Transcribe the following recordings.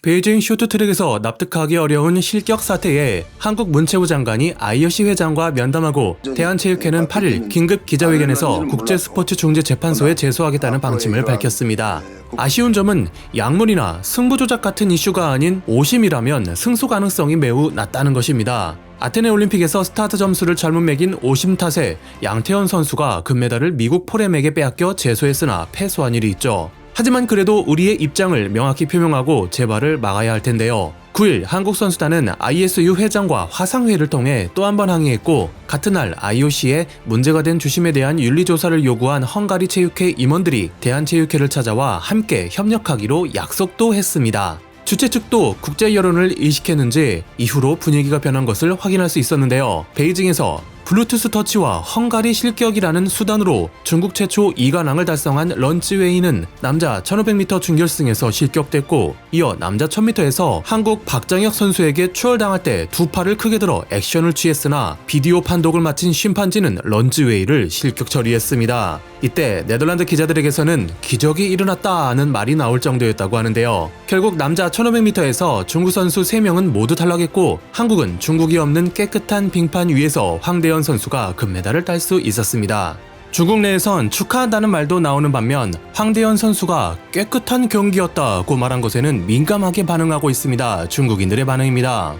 베이징 쇼트트랙에서 납득하기 어려운 실격 사태에 한국 문체부 장관이 IOC 회장과 면담하고 대한체육회는 8일 긴급 기자회견에서 국제스포츠중재재판소에 제소하겠다는 방침을 밝혔습니다. 아쉬운 점은 약물이나 승부 조작 같은 이슈가 아닌 오심이라면 승소 가능성이 매우 낮다는 것입니다. 아테네 올림픽에서 스타트 점수를 잘못 매긴 오심 탓에 양태현 선수가 금메달을 미국 포렘에게 빼앗겨 제소했으나 패소한 일이 있죠. 하지만 그래도 우리의 입장을 명확히 표명하고 재발을 막아야 할 텐데요. 9일 한국 선수단은 ISU 회장과 화상회의를 통해 또 한 번 항의했고, 같은 날 IOC에 문제가 된 주심에 대한 윤리조사를 요구한 헝가리 체육회 임원들이 대한체육회를 찾아와 함께 협력하기로 약속도 했습니다. 주최 측도 국제 여론을 의식했는지 이후로 분위기가 변한 것을 확인할 수 있었는데요. 베이징에서 블루투스 터치와 헝가리 실격이라는 수단으로 중국 최초 2관왕을 달성한 런츠웨이는 남자 1500m 준결승에서 실격됐고, 이어 남자 1000m에서 한국 박장혁 선수에게 추월당할 때 두 팔을 크게 들어 액션을 취했으나 비디오 판독을 마친 심판진은 런츠웨이를 실격 처리했습니다. 이때 네덜란드 기자들에게서는 기적이 일어났다는 말이 나올 정도였다고 하는데요. 결국 남자 1500m에서 중국 선수 3명은 모두 탈락했고, 한국은 중국이 없는 깨끗한 빙판 위에서 황대현 선수가 금메달을 딸 수 있었습니다. 중국 내에선 축하한다는 말도 나오는 반면 황대현 선수가 깨끗한 경기였다고 말한 것에는 민감하게 반응하고 있습니다. 중국인들의 반응입니다.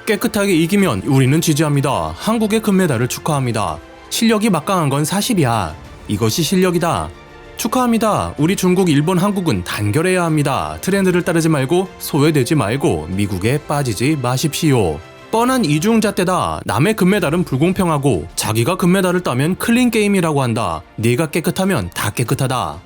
깨끗하게 이기면 우리는 지지합니다. 한국의 금메달을 축하합니다. 실력이 막강한 건 사실이야. 이것이 실력이다. 축하합니다. 우리 중국, 일본, 한국은 단결해야 합니다. 트렌드를 따르지 말고 소외되지 말고 미국에 빠지지 마십시오. 뻔한 이중잣대다. 남의 금메달은 불공평하고 자기가 금메달을 따면 클린 게임이라고 한다. 네가 깨끗하면 다 깨끗하다.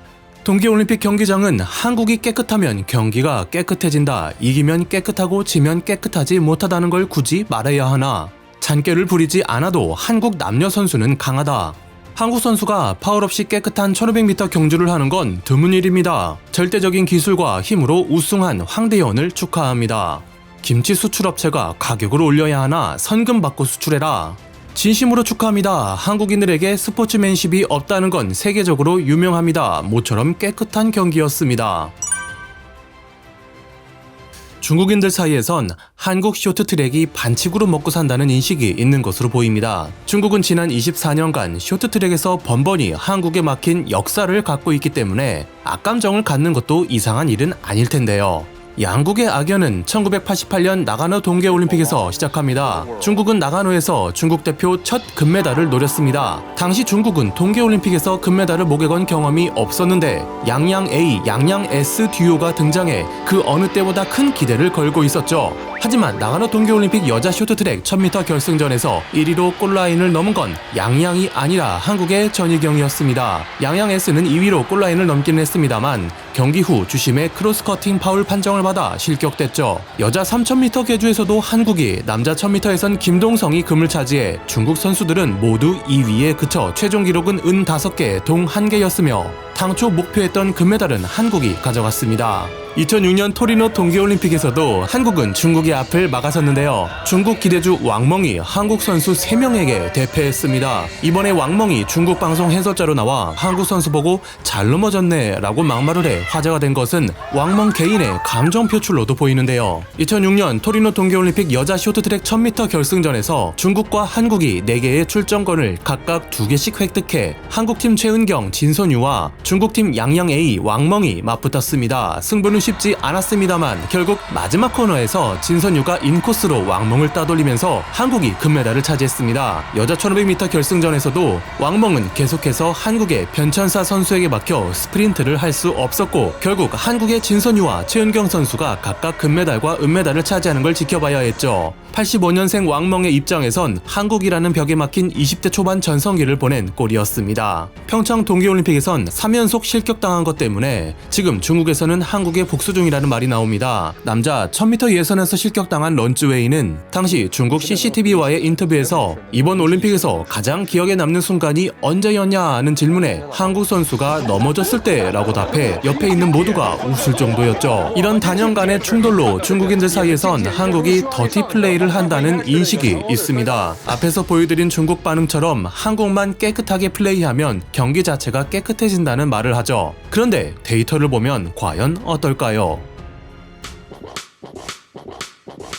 동계올림픽 경기장은 한국이 깨끗하면 경기가 깨끗해진다. 이기면 깨끗하고 지면 깨끗하지 못하다는 걸 굳이 말해야 하나. 잔꾀를 부리지 않아도 한국 남녀 선수는 강하다. 한국 선수가 파울 없이 깨끗한 1500m 경주를 하는 건 드문 일입니다. 절대적인 기술과 힘으로 우승한 황대현을 축하합니다. 김치 수출업체가 가격을 올려야 하나 선금 받고 수출해라. 진심으로 축하합니다. 한국인들에게 스포츠맨십이 없다는 건 세계적으로 유명합니다. 모처럼 깨끗한 경기였습니다. 중국인들 사이에선 한국 쇼트트랙이 반칙으로 먹고 산다는 인식이 있는 것으로 보입니다. 중국은 지난 24년간 쇼트트랙에서 번번이 한국에 막힌 역사를 갖고 있기 때문에 악감정을 갖는 것도 이상한 일은 아닐 텐데요. 양국의 악연은 1988년 나가노 동계올림픽에서 시작합니다. 중국은 나가노에서 중국 대표 첫 금메달을 노렸습니다. 당시 중국은 동계올림픽에서 금메달을 목에 건 경험이 없었는데 양양 A, 양양 S 듀오가 등장해 그 어느 때보다 큰 기대를 걸고 있었죠. 하지만 나가노 동계올림픽 여자 쇼트트랙 1000m 결승전에서 1위로 골라인을 넘은 건 양양이 아니라 한국의 전희경이었습니다. 양양 S는 2위로 골라인을 넘기는 했습니다만 경기 후 주심의 크로스커팅 파울 판정을 받아 실격됐죠. 여자 3000m 계주에서도 한국이, 남자 1000m에선 김동성이 금을 차지해 중국 선수들은 모두 2위에 그쳐 최종 기록은 은 5개, 동 1개였으며 당초 목표했던 금메달은 한국이 가져갔습니다. 2006년 토리노 동계올림픽에서도 한국은 중국의 앞을 막아섰는데요. 중국 기대주 왕멍이 한국 선수 3명에게 대패했습니다. 이번에 왕멍이 중국 방송 해설자로 나와 한국 선수 보고 잘 넘어졌네 라고 막말을 해 화제가 된 것은 왕멍 개인의 감정 표출로도 보이는데요. 2006년 토리노 동계올림픽 여자 쇼트트랙 1000m 결승전에서 중국과 한국이 4개의 출전권을 각각 2개씩 획득해 한국팀 최은경, 진선유와 중국팀 양양 A, 왕멍이 맞붙었습니다. 승부는 쉽지 않았습니다만 결국 마지막 코너에서 진선유가 인코스로 왕멍을 따돌리면서 한국이 금메달을 차지했습니다. 여자 1500m 결승전에서도 왕멍은 계속해서 한국의 변천사 선수에게 막혀 스프린트를 할 수 없었고 결국 한국의 진선유와 최은경 선수가 각각 금메달과 은메달을 차지하는 걸 지켜봐야 했죠. 85년생 왕멍의 입장에선 한국이라는 벽에 막힌 20대 초반 전성기를 보낸 꼴이었습니다. 평창 동계올림픽에선 3연속 실격당한 것 때문에 지금 중국에서는 한국의 복수 중이라는 말이 나옵니다. 남자 1000m 예선에서 실격당한 런츠웨이는 당시 중국 CCTV와의 인터뷰에서 이번 올림픽에서 가장 기억에 남는 순간이 언제였냐는 질문에 한국 선수가 넘어졌을 때라고 답해 옆에 있는 모두가 웃을 정도였죠. 이런 단연간의 충돌로 중국인들 사이에선 한국이 더티 플레이를 한다는 인식이 있습니다. 앞에서 보여드린 중국 반응처럼 한국만 깨끗하게 플레이하면 경기 자체가 깨끗해진다는 말을 하죠. 그런데 데이터를 보면 과연 어떨까요?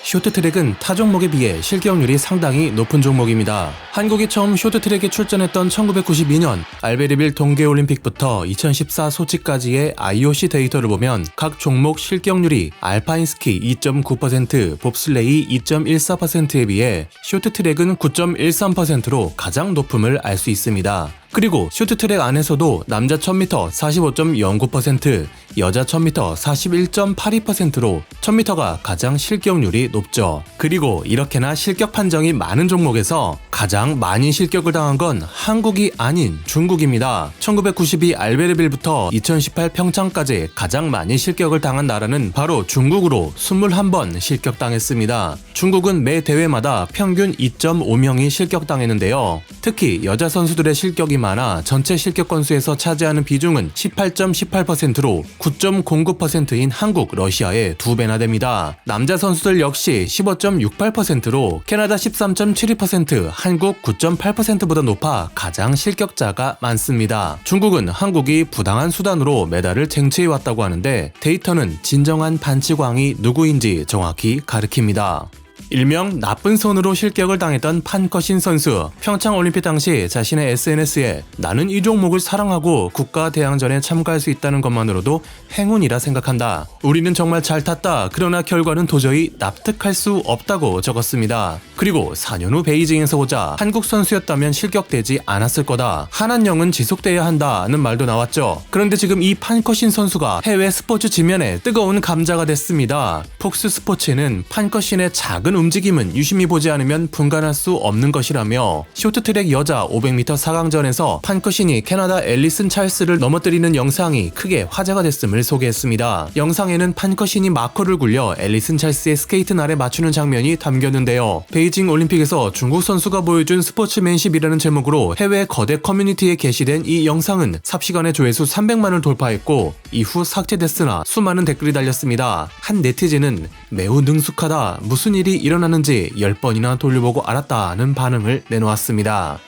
쇼트트랙은 타 종목에 비해 실격률이 상당히 높은 종목입니다. 한국이 처음 쇼트트랙에 출전했던 1992년 알베르빌 동계올림픽부터 2014 소치까지의 IOC 데이터를 보면 각 종목 실격률이 알파인 스키 2.9%, 봅슬레이 2.14%에 비해 쇼트트랙은 9.13%로 가장 높음을 알 수 있습니다. 그리고 쇼트트랙 안에서도 남자 1000m 45.09%, 여자 1000m 41.82%로 1000m가 가장 실격률이 높죠. 그리고 이렇게나 실격 판정이 많은 종목에서 가장 많이 실격을 당한 건 한국이 아닌 중국입니다. 1992 알베르빌부터 2018 평창까지 가장 많이 실격을 당한 나라는 바로 중국으로 21번 실격당했습니다. 중국은 매 대회마다 평균 2.5명이 실격당했는데요. 특히 여자 선수들의 실격이 많아 전체 실격 건수에서 차지하는 비중은 18.18%로 9.09%인 한국, 러시아의 2배나 됩니다. 남자 선수들 역시 15.68%로 캐나다 13.72%, 한국 9.8%보다 높아 가장 실격자가 많습니다. 중국은 한국이 부당한 수단으로 메달을 쟁취해왔다고 하는데 데이터는 진정한 반치광이 누구인지 정확히 가리킵니다. 일명 나쁜 손으로 실격을 당했던 판커신 선수. 평창올림픽 당시 자신의 SNS에 나는 이 종목을 사랑하고 국가대항전에 참가할 수 있다는 것만으로도 행운이라 생각한다. 우리는 정말 잘 탔다. 그러나 결과는 도저히 납득할 수 없다고 적었습니다. 그리고 4년 후 베이징에서 보자 한국 선수였다면 실격되지 않았을 거다. 한한령은 지속돼야 한다는 말도 나왔죠. 그런데 지금 이 판커신 선수가 해외 스포츠 지면에 뜨거운 감자가 됐습니다. 폭스 스포츠는 판커신의 작은 움직임은 유심히 보지 않으면 분간할 수 없는 것이라며 쇼트트랙 여자 500m 4강전에서 판커신이 캐나다 앨리슨 찰스를 넘어뜨리는 영상이 크게 화제가 됐음을 소개했습니다. 영상에는 판커신이 마커를 굴려 앨리슨 찰스의 스케이트 아래 맞추는 장면이 담겼는데요. 베이징 올림픽에서 중국 선수가 보여준 스포츠맨십이라는 제목으로 해외 거대 커뮤니티에 게시된 이 영상은 삽시간에 조회수 300만을 돌파했고 이후 삭제됐으나 수많은 댓글이 달렸습니다. 한 네티즌은 매우 능숙하다, 무슨 일이 일어나는지 10번이나 돌려보고 알았다는 반응을 내놓았습니다.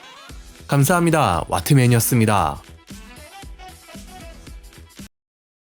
감사합니다. 와트맨이었습니다.